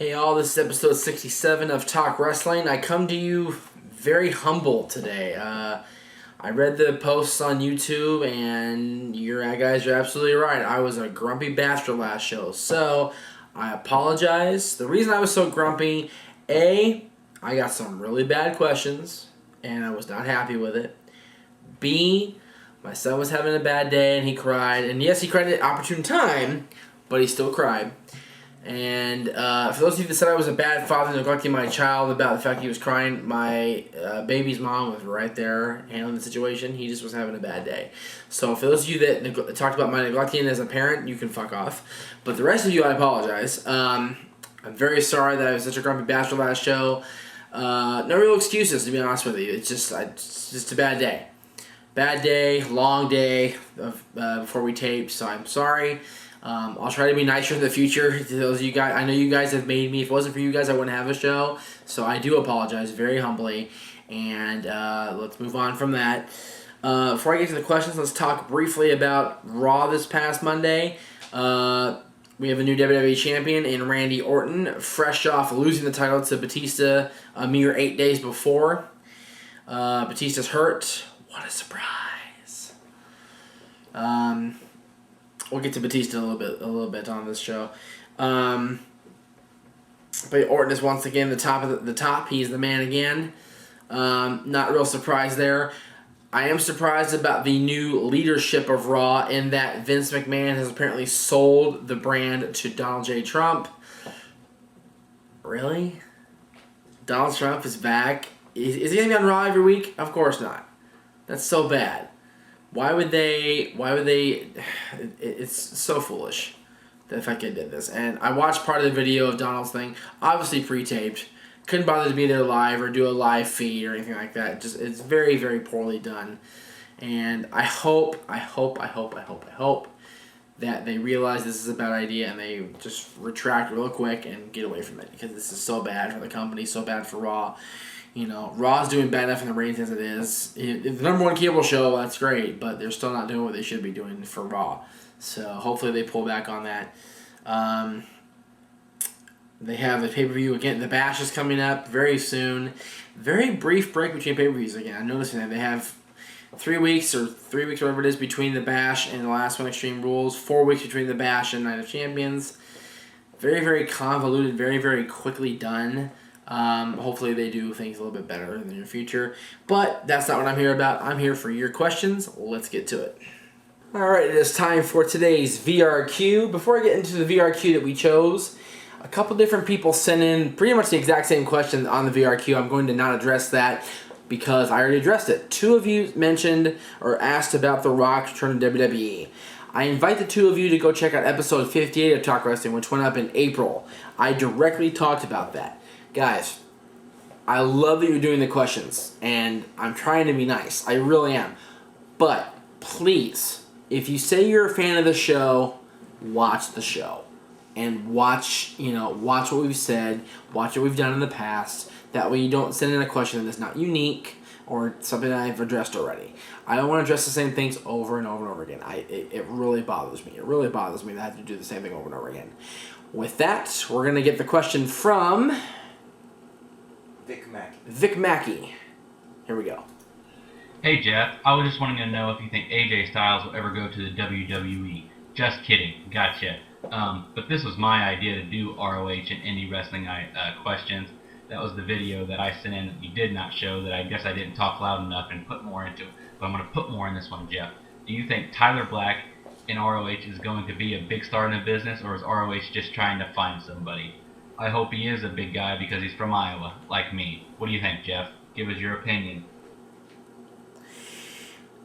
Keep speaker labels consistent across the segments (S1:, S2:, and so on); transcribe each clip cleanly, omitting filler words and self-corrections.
S1: Hey all, this is episode 67 of Talk Wrestling. I come to you very humble today. I read the posts on YouTube and you guys are absolutely right. I was a grumpy bastard last show. So, I apologize. The reason I was so grumpy, A, I got some really bad questions and I was not happy with it. B, my son was having a bad day and he cried. And yes, he cried at an opportune time, but he still cried. And for those of you that said I was a bad father neglecting my child about the fact he was crying, my baby's mom was right there handling the situation. He just was having a bad day. So for those of you that talked about my neglecting as a parent, you can fuck off. But the rest of you, I apologize. I'm very sorry that I was such a grumpy bastard last show. No real excuses, to be honest with you. It's just a bad day. Bad day, long day before we taped, so I'm sorry. I'll try to be nicer in the future to those of you guys. I know you guys have made me. If it wasn't for you guys, I wouldn't have a show. So I do apologize very humbly. And let's move on from that. Before I get to the questions, let's talk briefly about Raw this past Monday. We have a new WWE champion in Randy Orton, fresh off losing the title to Batista a mere 8 days before. Batista's hurt. What a surprise. We'll get to Batista a little bit on this show. But Orton is once again the top. He's the man again. Not real surprised there. I am surprised about the new leadership of Raw in that Vince McMahon has apparently sold the brand to Donald J. Trump. Really? Donald Trump is back? Is he going to be on Raw every week? Of course not. That's so bad. Why would they? It's so foolish that if I did this. And I watched part of the video of Donald's thing, obviously pre-taped. Couldn't bother to be there live or do a live feed or anything like that. It's very, very poorly done. And I hope that they realize this is a bad idea and they just retract real quick and get away from it, because this is so bad for the company, so bad for Raw. You know, Raw's doing bad enough in the ratings as it is. It's the number one cable show, that's great, but they're still not doing what they should be doing for Raw. So hopefully they pull back on that. They have the pay-per-view again. The Bash is coming up very soon. Very brief break between pay-per-views again. I'm noticing that they have 3 weeks or 3 weeks, whatever it is, between the Bash and the last one, Extreme Rules. 4 weeks between the Bash and Night of Champions. Very, very convoluted, very, very quickly done. Hopefully they do things a little bit better in the near future. But that's not what I'm here about. I'm here for your questions. Let's get to it. Alright, it is time for today's VRQ. Before I get into the VRQ that we chose, a couple different people sent in pretty much the exact same question on the VRQ. I'm going to not address that because I already addressed it. 2 of you mentioned or asked about The Rock's return to WWE. I invite the 2 of you to go check out episode 58 of Talk Wrestling, which went up in April. I directly talked about that. Guys, I love that you're doing the questions, and I'm trying to be nice. I really am. But please, if you say you're a fan of the show, watch the show. And watch what we've said, watch what we've done in the past. That way you don't send in a question that's not unique or something that I've addressed already. I don't want to address the same things over and over and over again. It really bothers me. It really bothers me that I have to do the same thing over and over again. With that, we're going to get the question from Vic Mackey. Here we go.
S2: Hey Jeff, I was just wanting to know if you think AJ Styles will ever go to the WWE. Just kidding, gotcha. But this was my idea to do ROH and indie wrestling questions. That was the video that I sent in that you did not show, that I guess I didn't talk loud enough and put more into it. But I'm going to put more in this one, Jeff. Do you think Tyler Black in ROH is going to be a big star in the business, or is ROH just trying to find somebody? I hope he is a big guy because he's from Iowa, like me. What do you think, Jeff? Give us your opinion.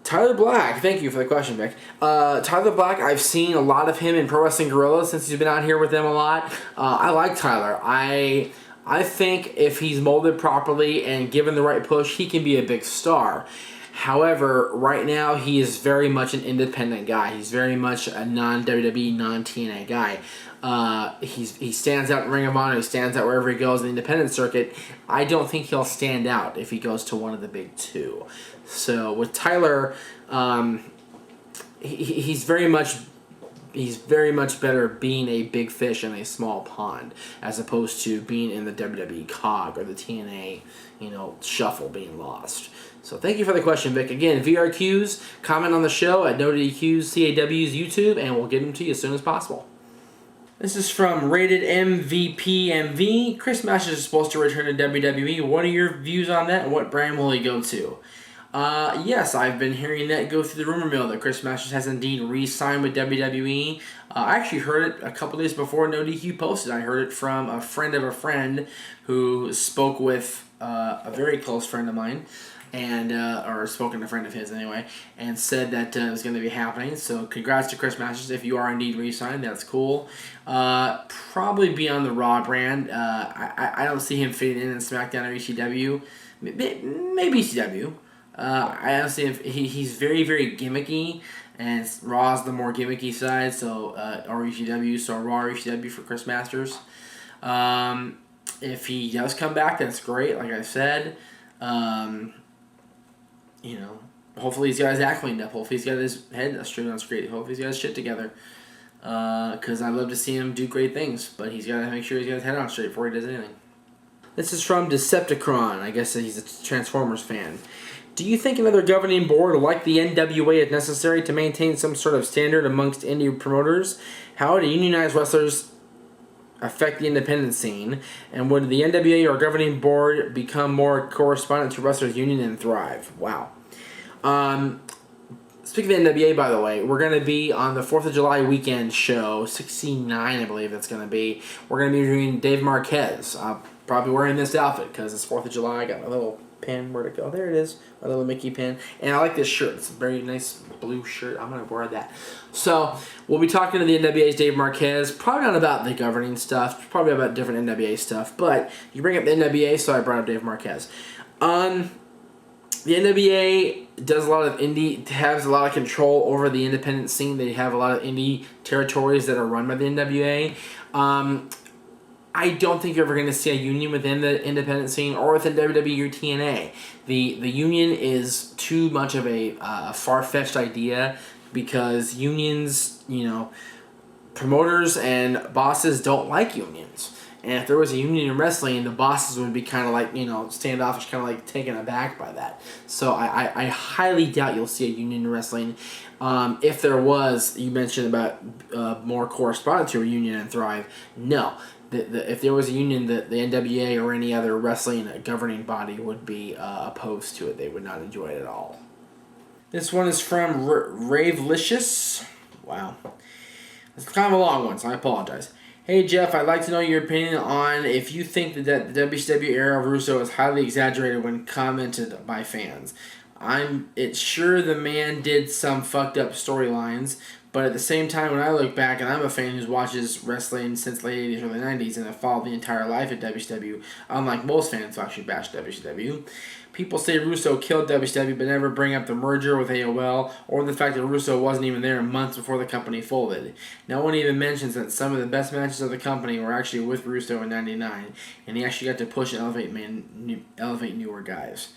S1: Tyler Black, thank you for the question, Vic. Tyler Black, I've seen a lot of him in Pro Wrestling Guerrilla since he's been out here with them a lot. I like Tyler. I think if he's molded properly and given the right push, he can be a big star. However, right now he is very much an independent guy. He's very much a non-WWE, non-TNA guy. He stands out in Ring of Honor. He stands out wherever he goes in the independent circuit. I don't think he'll stand out if he goes to one of the big 2. So with Tyler, he's very much he's very much better being a big fish in a small pond as opposed to being in the WWE cog or the TNA, shuffle being lost. So thank you for the question, Vic. Again, VRQs, comment on the show at NoDQ's CAW's YouTube, and we'll get them to you as soon as possible. This is from Rated MVP MV. Chris Masters is supposed to return to WWE. What are your views on that, and what brand will he go to? Yes, I've been hearing that go through the rumor mill that Chris Masters has indeed re-signed with WWE. I actually heard it a couple days before NoDQ posted. I heard it from a friend of a friend who spoke with a very close friend of mine, and or spoken to a friend of his anyway, and said that it was going to be happening. So congrats to Chris Masters if you are indeed re-signed. That's cool. Probably be on the Raw brand. I don't see him fitting in SmackDown or ECW. Maybe ECW. I honestly, he's very, very gimmicky, and Raw's the more gimmicky side, so, or ECW, so Raw or ECW for Chris Masters. If he does come back, that's great, like I said. Hopefully he's got his act cleaned up, hopefully he's got his head straight on straight, hopefully he's got his shit together. Because I'd love to see him do great things, but he's got to make sure he's got his head on straight before he does anything. This is from Decepticon. I guess he's a Transformers fan. Do you think another governing board like the NWA is necessary to maintain some sort of standard amongst indie promoters? How do unionized wrestlers affect the independent scene? And would the NWA or governing board become more correspondent to wrestlers' union and thrive? Wow. Speaking of the NWA, by the way, we're going to be on the 4th of July weekend show, 69, I believe that's going to be. We're going to be interviewing Dave Marquez. I'm probably wearing this outfit because it's 4th of July. I got my little pin. Where'd it go? There it is. My little Mickey pin. And I like this shirt. It's a very nice blue shirt. I'm going to wear that. So, we'll be talking to the NWA's Dave Marquez. Probably not about the governing stuff. Probably about different NWA stuff. But you bring up the NWA, so I brought up Dave Marquez. The NWA does a lot of has a lot of control over the independent scene. They have a lot of indie territories that are run by the NWA. I don't think you're ever going to see a union within the independent scene or within WWE or TNA. The union is too much of a far-fetched idea because unions, promoters and bosses don't like unions. And if there was a union in wrestling, the bosses would be kind of like, standoffish, kind of like taken aback by that. So I highly doubt you'll see a union in wrestling. If there was, you mentioned about more correspondence to a union and thrive. No. If there was a union, the NWA or any other wrestling governing body would be opposed to it. They would not enjoy it at all. This one is from Ravelicious. Wow. It's kind of a long one, so I apologize. Hey Jeff, I'd like to know your opinion on if you think that the WCW era of Russo is highly exaggerated when commented by fans. It's sure the man did some fucked up storylines, but at the same time, when I look back, and I'm a fan who watches wrestling since late 80s, early 90s, and have followed the entire life at WCW, unlike most fans who actually bash WCW, people say Russo killed WCW, but never bring up the merger with AOL, or the fact that Russo wasn't even there months before the company folded. No one even mentions that some of the best matches of the company were actually with Russo in '99, and he actually got to push and elevate newer guys.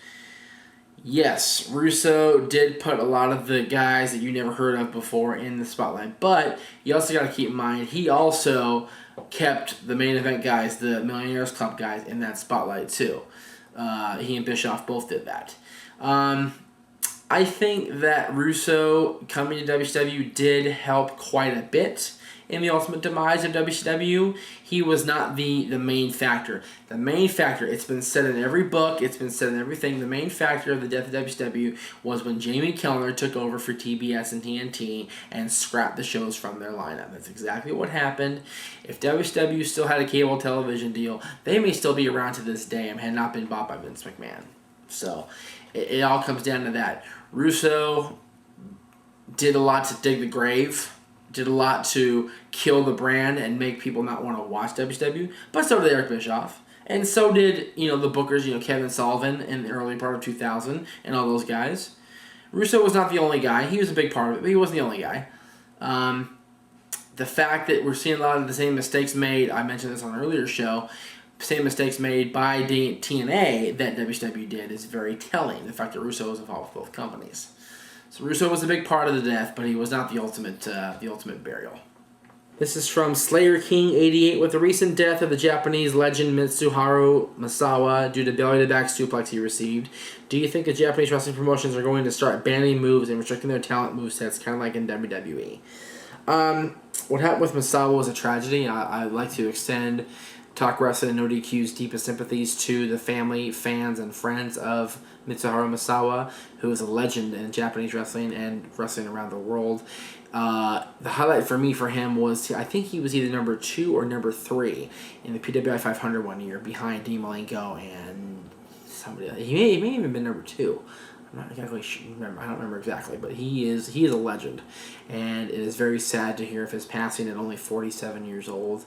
S1: Yes, Russo did put a lot of the guys that you never heard of before in the spotlight, but you also got to keep in mind he also kept the main event guys, the Millionaires Club guys, in that spotlight too. He and Bischoff both did that. I think that Russo coming to WCW did help quite a bit in the ultimate demise of WCW. He was not the main factor. The main factor, it's been said in every book, it's been said in everything, the main factor of the death of WCW was when Jamie Kellner took over for TBS and TNT and scrapped the shows from their lineup. That's exactly what happened. If WCW still had a cable television deal, they may still be around to this day and had not been bought by Vince McMahon. So, it all comes down to that. Russo did a lot to dig the grave, did a lot to kill the brand and make people not want to watch WCW, but so did Eric Bischoff. And so did, the bookers, Kevin Sullivan in the early part of 2000 and all those guys. Russo was not the only guy. He was a big part of it, but he wasn't the only guy. The fact that we're seeing a lot of the same mistakes made, I mentioned this on an earlier show, same mistakes made by TNA that WCW did is very telling. The fact that Russo was involved with both companies. So Russo was a big part of the death, but he was not the ultimate burial. This is from Slayer King 88. With the recent death of the Japanese legend Mitsuharu Misawa due to belly-to-back suplex he received, do you think the Japanese wrestling promotions are going to start banning moves and restricting their talent movesets, kind of like in WWE? What happened with Misawa was a tragedy. I'd like to extend Talk Wrestling and No DQ's deepest sympathies to the family, fans, and friends of Mitsuharu Misawa, who is a legend in Japanese wrestling and wrestling around the world. The highlight for me for him was, I think he was either number 2 or number 3 in the PWI 500 one year, behind Dean Malenko and somebody else. He may have even been number 2. I'm not exactly remember. I don't remember exactly, but he is a legend, and it is very sad to hear of his passing at only 47 years old.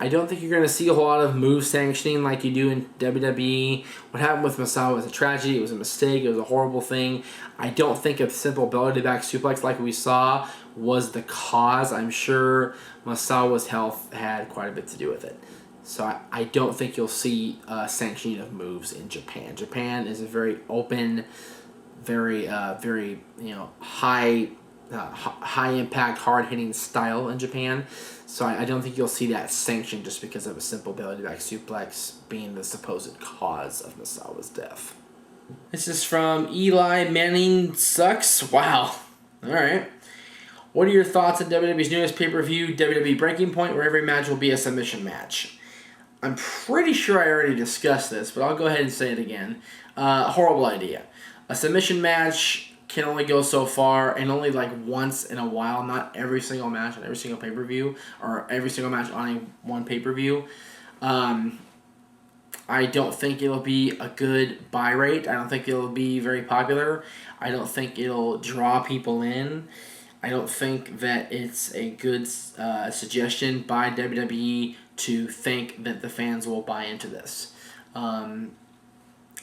S1: I don't think you're going to see a whole lot of move sanctioning like you do in WWE. What happened with Misawa was a tragedy. It was a mistake. It was a horrible thing. I don't think a simple belly-to-back suplex like we saw was the cause. I'm sure Misawa's health had quite a bit to do with it. So I don't think you'll see sanctioning of moves in Japan. Japan is a very open, very high impact, hard hitting style in Japan. So I don't think you'll see that sanctioned just because of a simple belly-to-back suplex being the supposed cause of Misawa's death. This is from Eli Manning Sucks. Wow. All right. What are your thoughts on WWE's newest pay-per-view, WWE Breaking Point, where every match will be a submission match? I'm pretty sure I already discussed this, but I'll go ahead and say it again. Horrible idea. A submission match can only go so far, and only like once in a while, not every single match on every single pay-per-view, or every single match on one pay-per-view. I don't think it'll be a good buy rate. I don't think it'll be very popular. I don't think it'll draw people in. I don't think that it's a good suggestion by WWE to think that the fans will buy into this.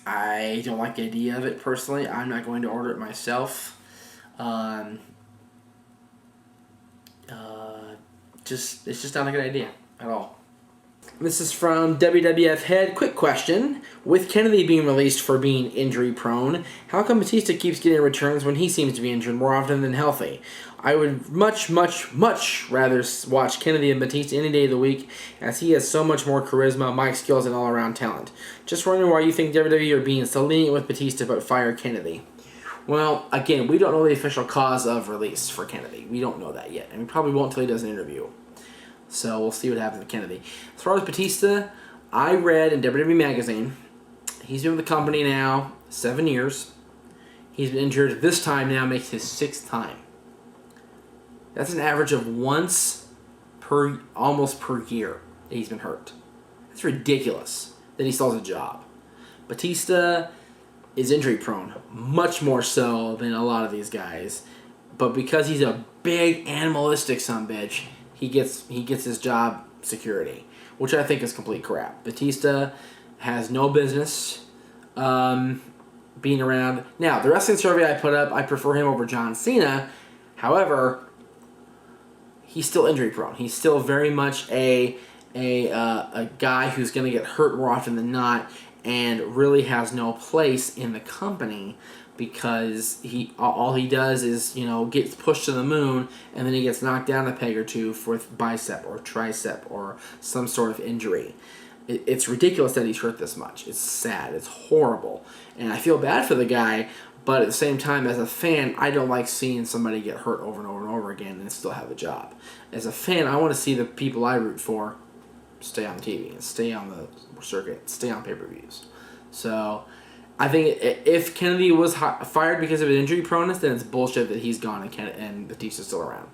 S1: I don't like the idea of it personally. I'm not going to order it myself. It's just not a good idea at all. This is from WWF Head. Quick question. With Kennedy being released for being injury prone, how come Batista keeps getting returns when he seems to be injured more often than healthy? I would much rather watch Kennedy and Batista any day of the week, as he has so much more charisma, mic skills, and all-around talent. Just wondering why you think WWE are being so lenient with Batista but fire Kennedy. Well, again, we don't know the official cause of release for Kennedy. We don't know that yet, and we probably won't until he does an interview. So we'll see what happens with Kennedy. As far as Batista, I read in WWE Magazine, he's been with the company now 7 years. He's been injured. This time now makes his 6th time. That's an average of almost per year that he's been hurt. That's ridiculous that he still has a job. Batista is injury prone, much more so than a lot of these guys. But because he's a big animalistic sumbitch, he gets his job security, which I think is complete crap. Batista has no business being around. Now, the wrestling survey I put up, I prefer him over John Cena. However, he's still injury prone. He's still very much a guy who's going to get hurt more often than not, and really has no place in the company, because all he does is, gets pushed to the moon, and then he gets knocked down a peg or two for bicep or tricep or some sort of injury. It's ridiculous that he's hurt this much. It's sad. It's horrible. And I feel bad for the guy, but at the same time, as a fan, I don't like seeing somebody get hurt over and over and over again and still have a job. As a fan, I want to see the people I root for stay on TV and stay on the circuit, stay on pay-per-views. So I think if Kennedy was fired because of his injury proneness, then it's bullshit that he's gone and Batista's still around.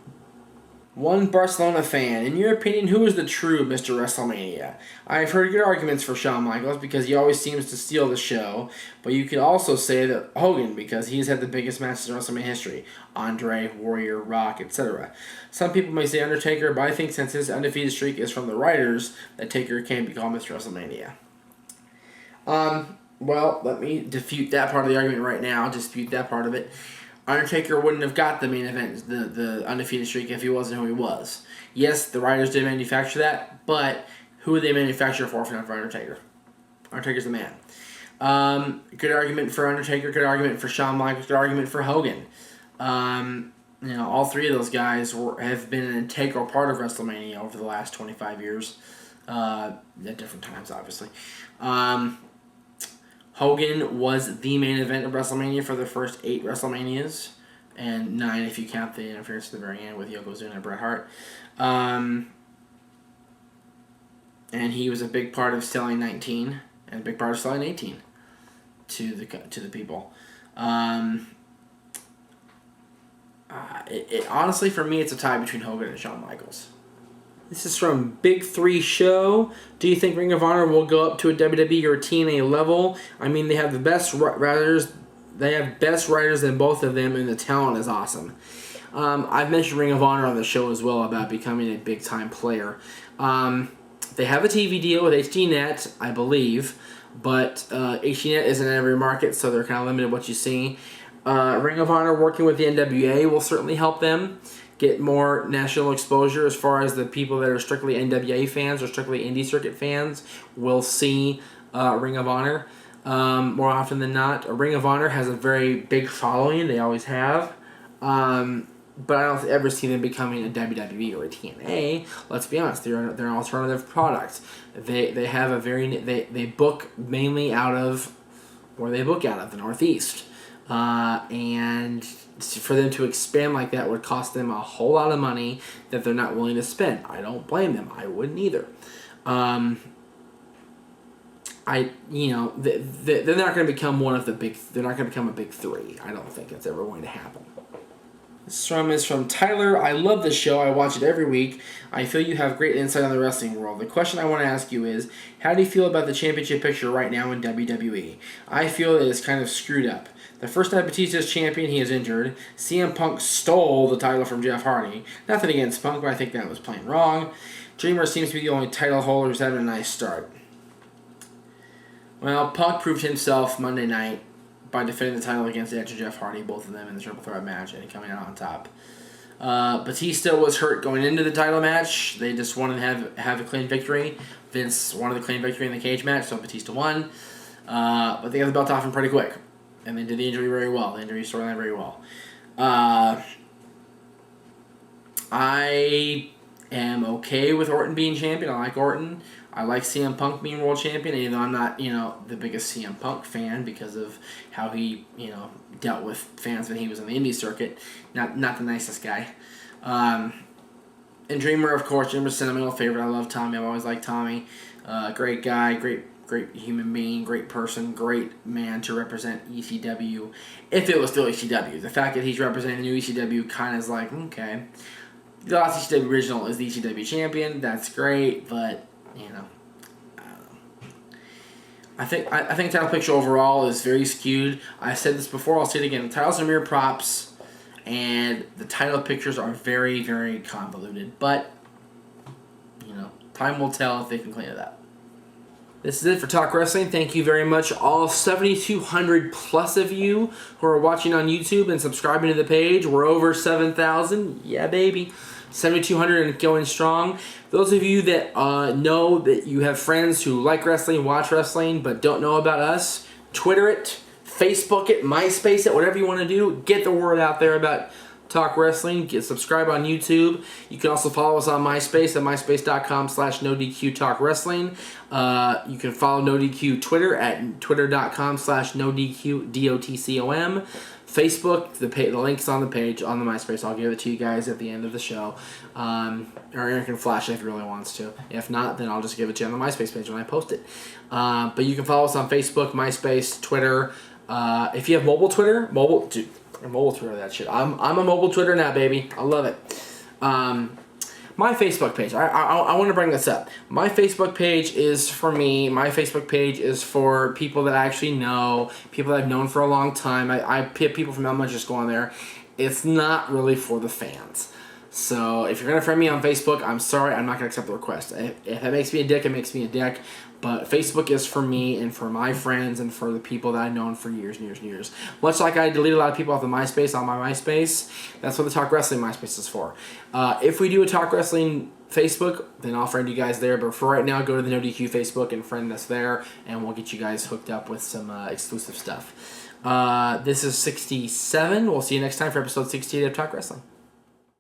S1: One Barcelona fan, in your opinion, who is the true Mr. WrestleMania? I've heard good arguments for Shawn Michaels because he always seems to steal the show, but you could also say that Hogan because he's had the biggest matches in WrestleMania history. Andre, Warrior, Rock, etc. Some people may say Undertaker, but I think since his undefeated streak is from the writers, that Taker can be called Mr. WrestleMania. Well, let me dispute that part of the argument right now. Dispute that part of it. Undertaker wouldn't have got the main event, the undefeated streak, if he wasn't who he was. Yes, the writers did manufacture that, but who would they manufacture for if not for Undertaker? Undertaker's the man. Good argument for Undertaker. Good argument for Shawn Michaels. Good argument for Hogan. All three of those guys have been an integral part of WrestleMania over the last 25 years. At different times, obviously. Hogan was the main event of WrestleMania for the first 8 WrestleManias, and 9 if you count the interference at the very end with Yokozuna and Bret Hart. And he was a big part of selling 19 and a big part of selling 18 to the people. Honestly, for me, it's a tie between Hogan and Shawn Michaels. This is from Big 3 Show. Do you think Ring of Honor will go up to a WWE or TNA level? I mean, they have the best writers. They have best writers than both of them, and the talent is awesome. I've mentioned Ring of Honor on the show as well about becoming a big-time player. They have a TV deal with HDNet, I believe, but HDNet isn't in every market, so they're kind of limited what you see. Ring of Honor working with the NWA will certainly help them get more national exposure as far as the people that are strictly NWA fans or strictly indie circuit fans will see Ring of Honor more often than not. Ring of Honor has a very big following. They always have. But I don't ever see them becoming a WWE or a TNA. Let's be honest, they're an alternative product. They have a they book mainly out of where they book out of the Northeast. And for them to expand like that would cost them a whole lot of money that they're not willing to spend. I don't blame them. I wouldn't either. They're not going to become one of the big. They're not going to become a big 3. I don't think that's ever going to happen. This is from Tyler. I love this show. I watch it every week. I feel you have great insight on the wrestling world. The question I want to ask you is, how do you feel about the championship picture right now in WWE? I feel it is kind of screwed up. The first time Batista is champion, he is injured. CM Punk stole the title from Jeff Hardy. Nothing against Punk, but I think that was plain wrong. Dreamer seems to be the only title holder who's having a nice start. Well, Punk proved himself Monday night by defending the title against Edge and Jeff Hardy, both of them in the triple threat match, and coming out on top. Batista was hurt going into the title match. They just wanted to have a clean victory. Vince wanted a clean victory in the cage match, so Batista won. But they got the belt off him pretty quick. And they did the injury very well. The injury storyline very well. I am okay with Orton being champion. I like Orton. I like CM Punk being world champion, even though I'm not, the biggest CM Punk fan because of how he, dealt with fans when he was on the indie circuit. Not the nicest guy. And Dreamer, of course, Dreamer's sentimental favorite. I love Tommy. I've always liked Tommy. Great guy, great human being, great person, great man to represent ECW. If it was still ECW. The fact that he's representing the new ECW kind of is like, okay. The last ECW original is the ECW champion. That's great, but, I don't know. I think the title picture overall is very skewed. I said this before, I'll say it again. The titles are mere props, and the title pictures are very, very convoluted. But, time will tell if they can clean it up. This is it for Talk Wrestling. Thank you very much, all 7,200 plus of you who are watching on YouTube and subscribing to the page. We're over 7,000. Yeah, baby. 7,200 and going strong. Those of you that know that you have friends who like wrestling, watch wrestling, but don't know about us, Twitter it, Facebook it, MySpace it, whatever you want to do. Get the word out there about Talk Wrestling. Subscribe on YouTube. You can also follow us on MySpace at myspace.com/NoDQTalkWrestling. You can follow NoDQ Twitter at twitter.com/NoDQ_DOTCOM. Facebook, the link's on the page on the MySpace. I'll give it to you guys at the end of the show. Or Aaron can flash it if he really wants to. If not, then I'll just give it to you on the MySpace page when I post it. But you can follow us on Facebook, MySpace, Twitter. If you have mobile Twitter, mobile Twitter, that shit. I'm a mobile Twitter now, baby. I love it. My Facebook page. I want to bring this up. My Facebook page is for me. My Facebook page is for people that I actually know, people that I've known for a long time. I people from Elma just go on there. It's not really for the fans. So if you're going to friend me on Facebook, I'm sorry, I'm not going to accept the request. If it makes me a dick, it makes me a dick. But Facebook is for me and for my friends and for the people that I've known for years and years and years. Much like I deleted a lot of people off of MySpace on my MySpace, that's what the Talk Wrestling MySpace is for. If we do a Talk Wrestling Facebook, then I'll friend you guys there. But for right now, go to the No DQ Facebook and friend us there, and we'll get you guys hooked up with some exclusive stuff. This is 67. We'll see you next time for episode 68 of Talk Wrestling.